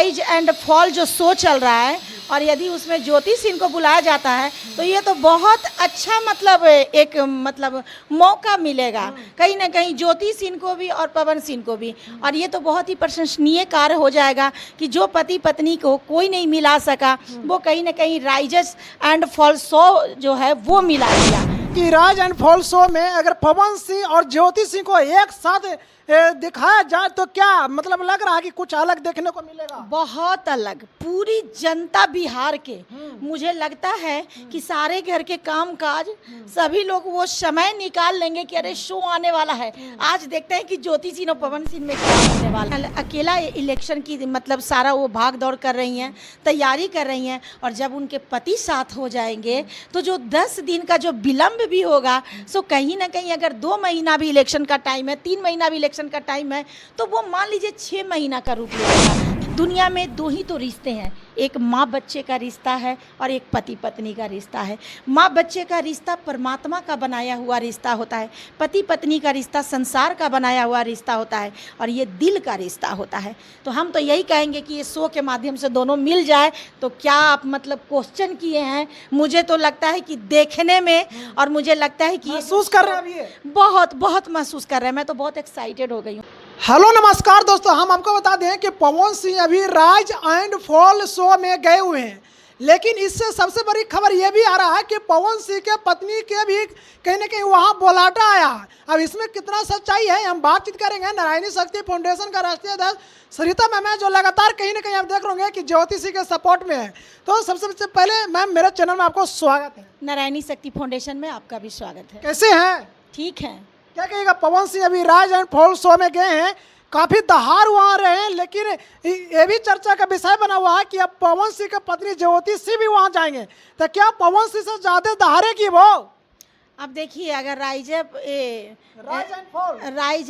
Rise and fall जो show चल रहा है और यदि उसमें ज्योति सिंह को बुलाया जाता है तो ये तो बहुत अच्छा मतलब एक मतलब मौका मिलेगा कहीं ना कहीं ज्योति सिंह को भी और पवन सिंह को भी। और ये तो बहुत ही प्रशंसनीय कार्य हो जाएगा कि जो पति पत्नी को कोई नहीं मिला सका वो कहीं ना कहीं राइजस एंड फॉल शो जो है वो मिला दिया। कि राज एंड फॉल शो में अगर पवन सिंह और ज्योति सिंह को एक साथ दिखाया जाए तो क्या मतलब लग रहा है कि कुछ अलग देखने को मिलेगा? बहुत अलग। पूरी जनता बिहार के मुझे लगता है कि सारे घर के काम काज सभी लोग वो समय निकाल लेंगे कि अरे शो आने वाला है, आज देखते हैं कि ज्योति सिंह और पवन सिंह में क्या होने वाला है। अकेला इलेक्शन की मतलब सारा वो भाग दौड़ कर रही हैं, तैयारी कर रही हैं और जब उनके पति साथ हो जाएंगे तो जो 10 दिन का जो विलम्ब भी होगा सो कहीं ना कहीं अगर 2 महीना भी इलेक्शन का टाइम है, 3 महीना भी इलेक्शन का टाइम है तो वो मान लीजिए 6 महीना का रूप लेगा। दुनिया में 2 ही तो रिश्ते हैं, एक माँ बच्चे का रिश्ता है और एक पति पत्नी का रिश्ता है। माँ बच्चे का रिश्ता परमात्मा का बनाया हुआ रिश्ता होता है, पति पत्नी का रिश्ता संसार का बनाया हुआ रिश्ता होता है और ये दिल का रिश्ता होता है। तो हम तो यही कहेंगे कि ये शो के माध्यम से दोनों मिल जाए तो क्या आप मतलब क्वेश्चन किए हैं। मुझे तो लगता है कि देखने में और मुझे लगता है कि महसूस कर रहे हैं अभी बहुत बहुत महसूस कर रहे हैं। मैं तो बहुत एक्साइटेड हो गई हूँ। हेलो नमस्कार दोस्तों, हम आपको बता दें कि पवन सिंह अभी राज एंड फॉल शो में गए हुए हैं, लेकिन इससे सबसे बड़ी खबर यह भी आ रहा है कि पवन सिंह के पत्नी के भी कहीं ना कहीं वहां बुलाटा आया है। अब इसमें कितना सच्चाई है हम बातचीत करेंगे। नारायणी शक्ति फाउंडेशन का राष्ट्रीय अध्यक्ष सरिता मैम है जो लगातार कहीं ना कहीं आप देख रहे होंगे कि ज्योति सिंह के सपोर्ट में है। तो सबसे पहले मैम मेरे चैनल में आपको स्वागत है। नारायणी शक्ति फाउंडेशन में आपका भी स्वागत है। कैसे हैं? ठीक है। क्या कहेगा, पवन सिंह अभी राज एंड फॉल शो में गए हैं, काफी दहाड़ वहां रहे हैं, लेकिन ये भी चर्चा का विषय बना हुआ है कि अब पवन सिंह की पत्नी ज्योति सिंह भी वहां जाएंगे तो क्या पवन सिंह से ज्यादा दहाड़ेगी वो? अब देखिए अगर राइज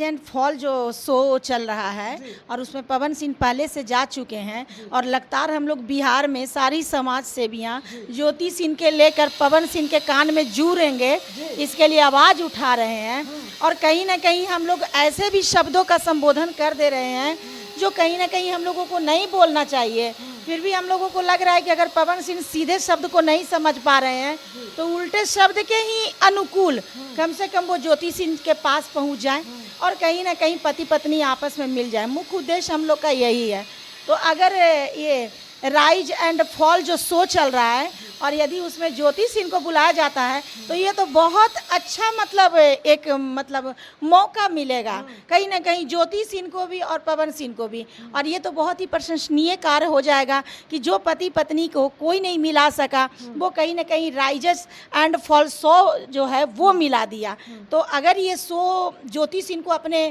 एंड एंड फॉल जो शो चल रहा है और उसमें पवन सिंह पहले से जा चुके हैं और लगातार हम लोग बिहार में सारी समाज सेवियाँ ज्योति सिंह के लेकर पवन सिंह के कान में जूरेंगे इसके लिए आवाज़ उठा रहे हैं और कहीं ना कहीं हम लोग ऐसे भी शब्दों का संबोधन कर दे रहे हैं जो कहीं ना कहीं हम लोगों को नहीं बोलना चाहिए। फिर भी हम लोगों को लग रहा है कि अगर पवन सिंह सीधे शब्द को नहीं समझ पा रहे हैं तो उल्टे शब्द के ही अनुकूल कम से कम वो ज्योति सिंह के पास पहुंच जाएं और कहीं ना कहीं पति पत्नी आपस में मिल जाए। मुख्य उद्देश्य हम लोग का यही है। तो अगर ये राइज एंड फॉल जो शो चल रहा है और यदि उसमें ज्योति सिंह को बुलाया जाता है तो ये तो बहुत अच्छा मतलब एक मतलब मौका मिलेगा कहीं ना कहीं ज्योति सिंह को भी और पवन सिंह को भी। और ये तो बहुत ही प्रशंसनीय कार्य हो जाएगा कि जो पति पत्नी को कोई नहीं मिला सका वो कहीं ना कहीं राइजस एंड फॉल शो जो है वो मिला दिया। तो अगर ये शो ज्योति सिंह को अपने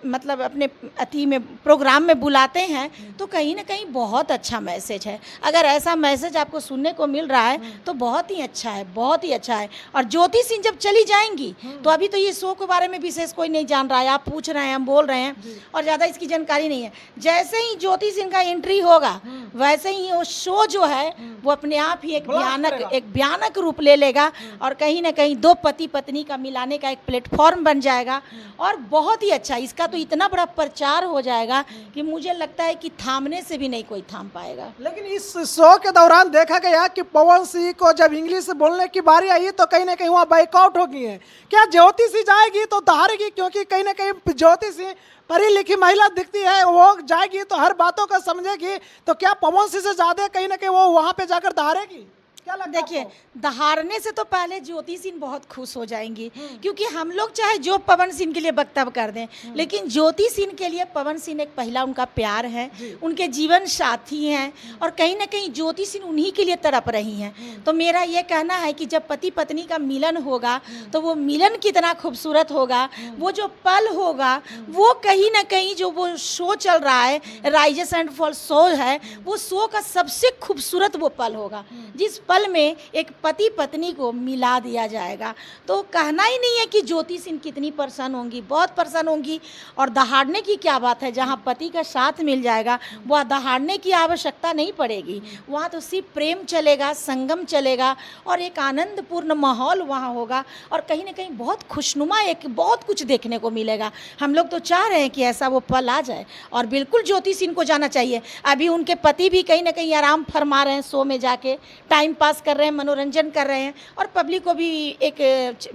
मतलब अपने अति में प्रोग्राम में बुलाते हैं तो कहीं ना कहीं बहुत अच्छा मैसेज है। अगर ऐसा मैसेज आपको सुनने को मिल रहा है तो बहुत ही अच्छा है, बहुत ही अच्छा है। और ज्योति सिंह जब चली जाएंगी तो अभी तो ये शो के बारे में विशेष कोई नहीं जान रहा है, आप पूछ रहे हैं, हम बोल रहे हैं और ज़्यादा इसकी जानकारी नहीं है। जैसे ही ज्योति सिंह का एंट्री होगा वैसे ही वो शो जो है वो अपने आप ही एक भयानक रूप ले लेगा और कहीं ना कहीं 2 पति पत्नी का मिलाने का एक प्लेटफॉर्म बन जाएगा और बहुत ही अच्छा। इसका तो इतना बड़ा प्रचार हो जाएगा कि मुझे लगता है कि थामने से भी नहीं कोई थाम पाएगा। लेकिन इस शो के दौरान देखा गया कि पवन सिंह को जब इंग्लिश बोलने की बारी आई तो कहीं ना कहीं वहाँ बाइकआउट हो गई है। क्या ज्योति सिंह जाएगी तो दहाड़ेगी? क्योंकि कहीं ना कहीं ज्योति सिंह पढ़ी लिखी महिला दिखती है, वो जाएगी तो हर बातों का समझेगी, तो क्या पवन सिंह से ज्यादा कहीं ना कहीं वो वहाँ पे जाकर दहाड़ेगी? क्या लगता है? देखिए दहाड़ने से तो पहले ज्योति सिंह बहुत खुश हो जाएंगी क्योंकि हम लोग चाहे जो पवन सिंह के लिए वक्तव्य कर दें लेकिन ज्योति सिंह के लिए पवन सिंह एक पहला उनका प्यार है, उनके जीवन साथी हैं और कहीं ना कहीं ज्योति सिंह उन्हीं के लिए तड़प रही हैं। तो मेरा ये कहना है कि जब पति पत्नी का मिलन होगा तो वो मिलन कितना खूबसूरत होगा, वो जो पल होगा वो कहीं ना कहीं जो वो शो चल रहा है राइजस एंड फॉल शो है वो शो का सबसे खूबसूरत वो पल होगा जिस पल में एक पति पत्नी को मिला दिया जाएगा। तो कहना ही नहीं है कि ज्योति सिंह कितनी प्रसन्न होंगी, बहुत प्रसन्न होंगी। और दहाड़ने की क्या बात है, जहाँ पति का साथ मिल जाएगा वह दहाड़ने की आवश्यकता नहीं पड़ेगी। वहाँ तो सिर्फ प्रेम चलेगा, संगम चलेगा और एक आनंदपूर्ण माहौल वहाँ होगा और कहीं ना कहीं बहुत खुशनुमा एक बहुत कुछ देखने को मिलेगा। हम लोग तो चाह रहे हैं कि ऐसा वो पल आ जाए और बिल्कुल ज्योति सिंह को जाना चाहिए। अभी उनके पति भी कहीं ना कहीं आराम फरमा रहे हैं, शो में जाके टाइम पास कर रहे हैं, मनोरंजन कर रहे हैं और पब्लिक को भी एक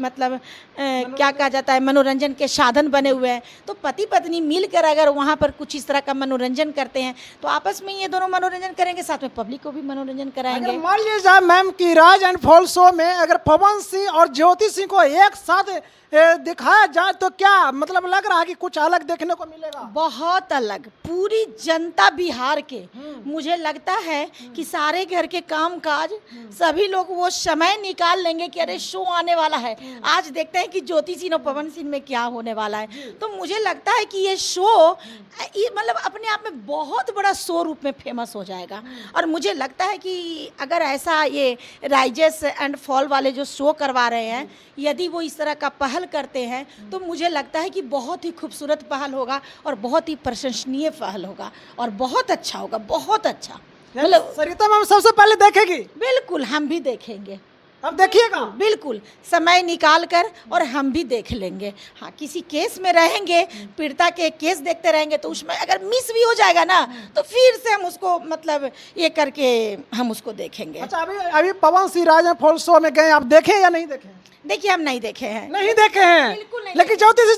मतलब क्या कहा जाता है, मनोरंजन के साधन बने हुए हैं। तो पति पत्नी मिलकर अगर वहाँ पर कुछ इस तरह का मनोरंजन करते हैं तो आपस में ये दोनों मनोरंजन करेंगे, साथ में पब्लिक को भी मनोरंजन कराएंगे। अगर मान लीजिए जाए मैम कि राज एंड फॉल शो में अगर पवन सिंह और ज्योति सिंह को एक साथ दिखाया जाए तो क्या मतलब लग रहा है कि कुछ अलग देखने को मिलेगा? बहुत अलग। पूरी जनता बिहार के मुझे लगता है कि सारे घर के काम काज सभी लोग वो समय निकाल लेंगे कि अरे शो आने वाला है, आज देखते हैं कि ज्योति सिंह और पवन सिंह में क्या होने वाला है। तो मुझे लगता है कि ये शो मतलब अपने आप में बहुत बड़ा शो रूप में फेमस हो जाएगा। और मुझे लगता है कि अगर ऐसा ये राइजेस एंड फॉल वाले जो शो करवा रहे हैं, यदि वो इस तरह का पहल करते हैं तो मुझे लगता है कि बहुत ही खूबसूरत पहल होगा और बहुत ही प्रशंसनीय पहल होगा और बहुत अच्छा होगा, बहुत अच्छा। मतलब सरिता मैम सबसे पहले देखेगी? बिल्कुल, हम भी देखेंगे। अब देखिएगा बिल्कुल समय निकाल कर और हम भी देख लेंगे। हाँ, किसी केस में रहेंगे, पीड़िता के केस देखते रहेंगे तो उसमें अगर मिस भी हो जाएगा ना तो फिर से हम उसको मतलब ये करके हम उसको देखेंगे। अच्छा, अभी पवन सिंह राज एंड फॉल शो में गए, आप देखे या नहीं देखे? देखिए, हम नहीं देखे हैं। नहीं देखे हैं? बिल्कुल नहीं। लेकिन ज्योति से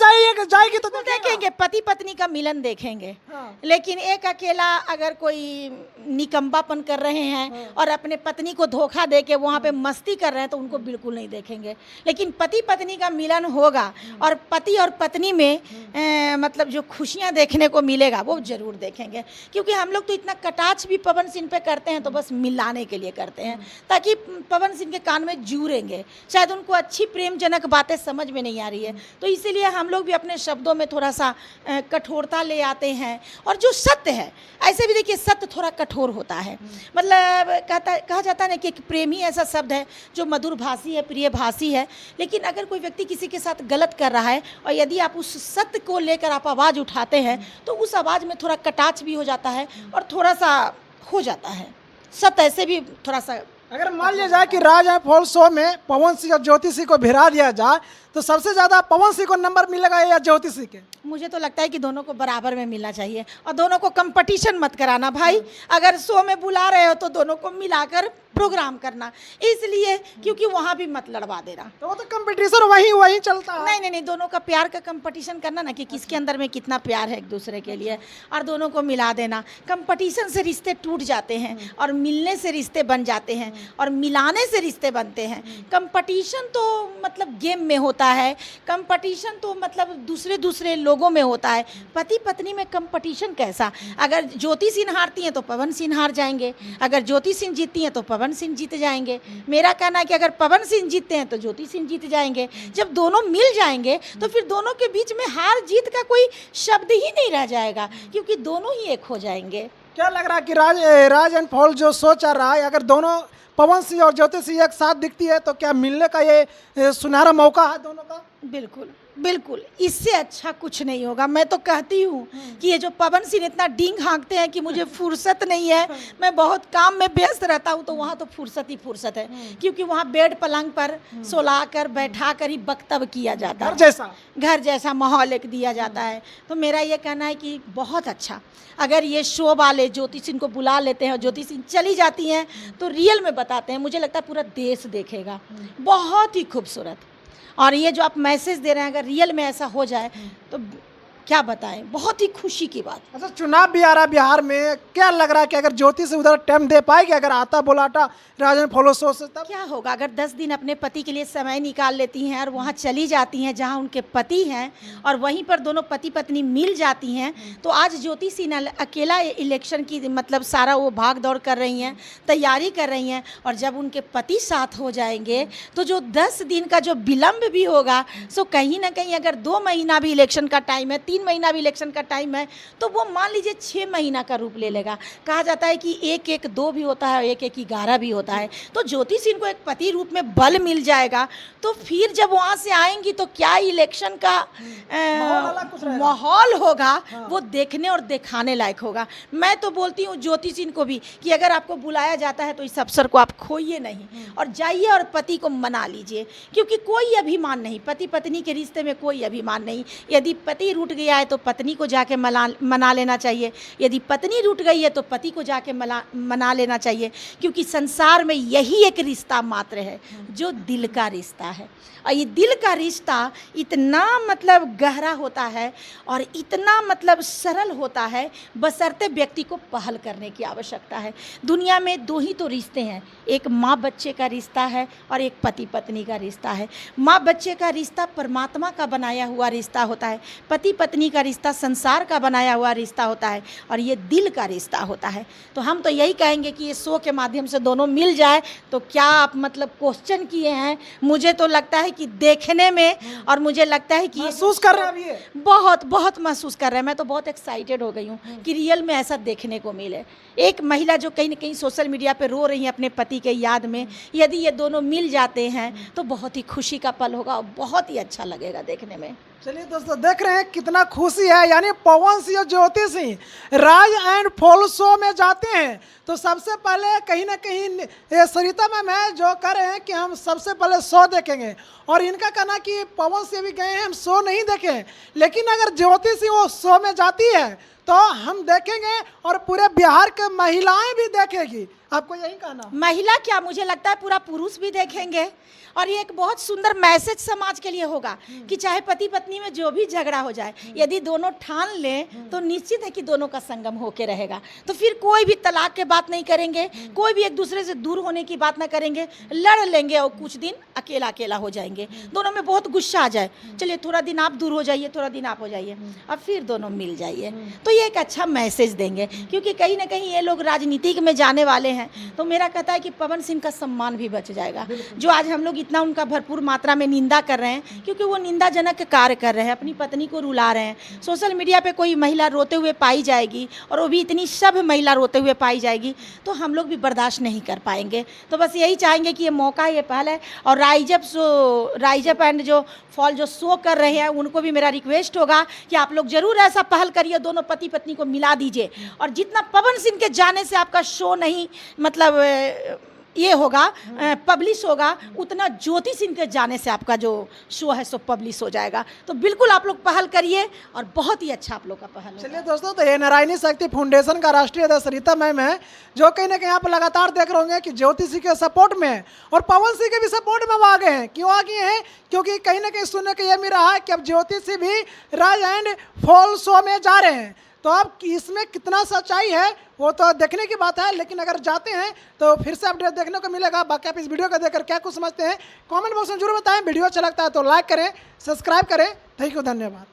जाएगी तो देखेंगे, पति पत्नी का मिलन देखेंगे। हाँ। लेकिन एक अकेला अगर कोई निकम्बापन कर रहे हैं और अपने पत्नी को धोखा दे के वहाँ पे मस्ती कर रहे हैं तो उनको बिल्कुल नहीं देखेंगे। लेकिन पति पत्नी का मिलन होगा और पति और पत्नी में मतलब जो खुशियाँ देखने को मिलेगा वो जरूर देखेंगे। क्योंकि हम लोग तो इतना कटाक्ष भी पवन सिंह पे करते हैं तो बस मिलाने के लिए करते हैं, ताकि पवन सिंह के कान में जूरेंगे। शायद उनको अच्छी प्रेमजनक बातें समझ में नहीं आ रही है तो इसीलिए हम लोग भी अपने शब्दों में थोड़ा सा कठोरता ले आते हैं। और जो सत्य है, ऐसे भी देखिए सत्य थोड़ा कठोर होता है। मतलब कहा जाता है ना कि एक प्रेम ही ऐसा शब्द है जो मधुर भाषी है, प्रिय भाषी है। लेकिन अगर कोई व्यक्ति किसी के साथ गलत कर रहा है और यदि आप उस सत्य को लेकर आप आवाज़ उठाते हैं तो उस आवाज़ में थोड़ा कटाक्ष भी हो जाता है और थोड़ा सा हो जाता है। सत्य ऐसे भी थोड़ा सा। अगर मान लिया जाए कि राज एंड फॉल शो में पवन सिंह और ज्योति सिंह को भिड़ा दिया जाए तो सबसे ज्यादा पवन सिंह को नंबर मिलेगा या ज्योति सिंह के? मुझे तो लगता है कि दोनों को बराबर में मिलना चाहिए और दोनों को कंपटीशन मत कराना भाई। अगर शो में बुला रहे हो तो दोनों को मिलाकर प्रोग्राम करना, इसलिए क्योंकि वहाँ भी मत लड़वा देना। तो वो तो कंपटीशन वही चलता है। नहीं, दोनों का प्यार का कंपटीशन करना ना कि किसके अंदर में कितना प्यार है एक दूसरे के लिए, और दोनों को मिला देना। कंपटीशन से रिश्ते टूट जाते हैं और मिलने से रिश्ते बन जाते हैं और मिलाने से रिश्ते बनते हैं। कंपटीशन तो मतलब गेम में होता है, कंपटीशन तो मतलब दूसरे लोगों में होता है। पति पत्नी में कंपटीशन कैसा? अगर ज्योति सिंह हारती हैं तो पवन सिंह हार जाएंगे, अगर ज्योति सिंह जीतती हैं तो पवन सिंह जीत जाएंगे। मेरा कहना है कि अगर पवन सिंह जीतते हैं तो ज्योति सिंह जीत जाएंगे। जब दोनों मिल जाएंगे तो फिर दोनों के बीच में हार जीत का कोई शब्द ही नहीं रह जाएगा, क्योंकि दोनों ही एक हो जाएंगे। क्या लग रहा है कि राज एंड फॉल जो शो चल रहा है, अगर दोनों पवन सिंह और ज्योति सिंह एक साथ दिखती है तो क्या मिलने का ये सुनहरा मौका है दोनों का? बिल्कुल, इससे अच्छा कुछ नहीं होगा। मैं तो कहती हूँ कि ये जो पवन सिंह इतना डींग हाँकते हैं कि मुझे फुर्सत नहीं है, मैं बहुत काम में व्यस्त रहता हूँ, तो वहाँ तो फुर्सत है। क्योंकि वहाँ बेड पलंग पर सोलाकर बैठा कर ही वक्तव्य किया जाता है, घर जैसा माहौल एक दिया जाता है। तो मेरा ये कहना है कि बहुत अच्छा, अगर ये शो वाले ज्योति सिंह को बुला लेते हैं और ज्योति सिंह चली जाती हैं तो रियल में बताते हैं, मुझे लगता है पूरा देश देखेगा। बहुत ही खूबसूरत। और ये जो आप मैसेज दे रहे हैं, अगर रियल में ऐसा हो जाए तो क्या बताएं, बहुत ही खुशी की बात। अच्छा, चुनाव भी आ रहा है बिहार में, क्या लग रहा है कि अगर ज्योति से उधर टाइम दे पाएगी, अगर आता बोलाटा राज एंड फॉल शो से, तब क्या होगा? अगर 10 दिन अपने पति के लिए समय निकाल लेती हैं और वहाँ चली जाती हैं जहाँ उनके पति हैं और वहीं पर दोनों पति पत्नी मिल जाती हैं, तो आज ज्योति सिंह अकेला इलेक्शन की मतलब सारा वो भाग दौड़ कर रही हैं, तैयारी कर रही हैं। और जब उनके पति साथ हो जाएंगे तो जो 10 दिन का जो विलम्ब भी होगा, सो कहीं ना कहीं अगर 2 महीना भी इलेक्शन का टाइम है, 3 3 महीना भी इलेक्शन का टाइम है तो वो मान लीजिए 6 महीना का रूप ले लेगा। कहा जाता है कि 1-1-2 भी होता है, 1-1-11 भी होता है। तो ज्योति सिंह को एक पति रूप में बल मिल जाएगा, तो फिर जब वहाँ से आएंगी तो क्या इलेक्शन का माहौल होगा, वो देखने और दिखाने लायक होगा। मैं तो बोलती हूँ ज्योति सिंह को भी कि अगर आपको बुलाया जाता है तो इस अवसर को आप खोइए नहीं और जाइए और पति को मना लीजिए, क्योंकि कोई अभिमान नहीं, पति पत्नी के रिश्ते में कोई अभिमान नहीं। यदि पति रूठ गया है तो पत्नी को जाके मना लेना चाहिए, यदि पत्नी रूठ गई है तो पति को जाके मना लेना चाहिए, क्योंकि संसार में यही एक रिश्ता मात्र है जो दिल का रिश्ता है। और ये दिल का रिश्ता इतना मतलब गहरा होता है और इतना मतलब सरल होता है, बशर्ते व्यक्ति को पहल करने की आवश्यकता है। दुनिया में 2 ही तो रिश्ते हैं, एक माँ बच्चे का रिश्ता है और एक पति पत्नी का रिश्ता है। माँ बच्चे का रिश्ता परमात्मा का बनाया हुआ रिश्ता होता है, पति पत्नी का रिश्ता संसार का बनाया हुआ रिश्ता होता है, और ये दिल का रिश्ता होता है। तो हम तो यही कहेंगे कि ये शो के माध्यम से दोनों मिल जाए। तो क्या आप मतलब क्वेश्चन किए हैं, मुझे तो लगता है कि देखने में, और मुझे लगता है कि महसूस कर रहे हैं अभी ये? बहुत बहुत महसूस कर रहे हैं। मैं तो बहुत एक्साइटेड हो गई हूँ कि रियल में ऐसा देखने को मिले। एक महिला जो कहीं न कहीं सोशल मीडिया पे रो रही है अपने पति के याद में, यदि ये दोनों मिल जाते हैं तो बहुत ही खुशी का पल होगा और बहुत ही अच्छा लगेगा देखने में। चलिए दोस्तों, देख रहे हैं कितना खुशी है। यानी पवन सिंह और ज्योति सिंह राज एंड फॉल शो में जाते हैं तो सबसे पहले कहीं ना कहीं ये सरिता मैम है जो कह रहे हैं कि हम सबसे पहले शो देखेंगे, और इनका कहना कि पवन सिंह भी गए हैं हम शो नहीं देखें, लेकिन अगर ज्योति सिंह वो शो में जाती है तो हम देखेंगे और पूरे बिहार के महिलाएं भी देखेगी। आपको यही कहना? महिला क्या, मुझे लगता है पूरा पुरुष भी देखेंगे। और ये एक बहुत सुंदर मैसेज समाज के लिए होगा कि चाहे पति पत्नी में जो भी झगड़ा हो जाए, यदि दोनों ठान लें तो निश्चित है कि दोनों का संगम होके रहेगा। तो फिर कोई भी तलाक के बात नहीं करेंगे, कोई भी एक दूसरे से दूर होने की बात ना करेंगे, लड़ लेंगे और कुछ दिन अकेला अकेला हो जाएंगे। दोनों में बहुत गुस्सा आ जाए, चलिए थोड़ा दिन आप दूर हो जाइए, थोड़ा दिन आप हो जाइए, अब फिर दोनों मिल जाइए। तो ये एक अच्छा मैसेज देंगे, क्योंकि कहीं ना कहीं ये लोग राजनीतिक में जाने वाले हैं। तो मेरा कहता है कि पवन सिंह का सम्मान भी बच जाएगा, जो आज हम लोग इतना उनका भरपूर मात्रा में निंदा कर रहे हैं, क्योंकि वो निंदाजनक कार्य कर रहे हैं, अपनी पत्नी को रुला रहे हैं। सोशल मीडिया पे कोई महिला रोते हुए पाई जाएगी, और वो भी इतनी सब महिला रोते हुए पाई जाएगी, तो हम लोग भी बर्दाश्त नहीं कर पाएंगे। तो बस यही चाहेंगे कि ये मौका, ये पहल है। और राइजअप एंड जो फॉल जो शो कर रहे हैं उनको भी मेरा रिक्वेस्ट होगा कि आप लोग जरूर ऐसा पहल करिए, दोनों पति पत्नी को मिला दीजिए। और जितना पवन सिंह के जाने से आपका शो नहीं मतलब ये होगा पब्लिश होगा, उतना ज्योति सिंह के जाने से आपका जो शो है सो पब्लिश हो जाएगा। तो बिल्कुल आप लोग पहल करिए और बहुत ही अच्छा आप लोग का पहल होगा। चलिए दोस्तों, तो ये नारायणी शक्ति फाउंडेशन का राष्ट्रीय अध्यक्ष सरिता मैम है, जो कहीं ना कहीं आप लगातार देख रहे होंगे कि ज्योति सिंह के सपोर्ट में है और पवन सिंह के भी सपोर्ट में वो आ गए हैं। क्यों आ गए हैं? क्योंकि कहीं ना कहीं सुनने को यह मिल रहा है कि अब ज्योति सिंह भी राज एंड फॉल शो में जा रहे हैं। तो अब इसमें कितना सच्चाई है वो तो देखने की बात है, लेकिन अगर जाते हैं तो फिर से अपडेट देखने को मिलेगा। बाकी आप इस वीडियो को देखकर क्या कुछ समझते हैं कमेंट बॉक्स में जरूर बताएं। वीडियो अच्छा लगता है तो लाइक करें, सब्सक्राइब करें। थैंक यू, धन्यवाद।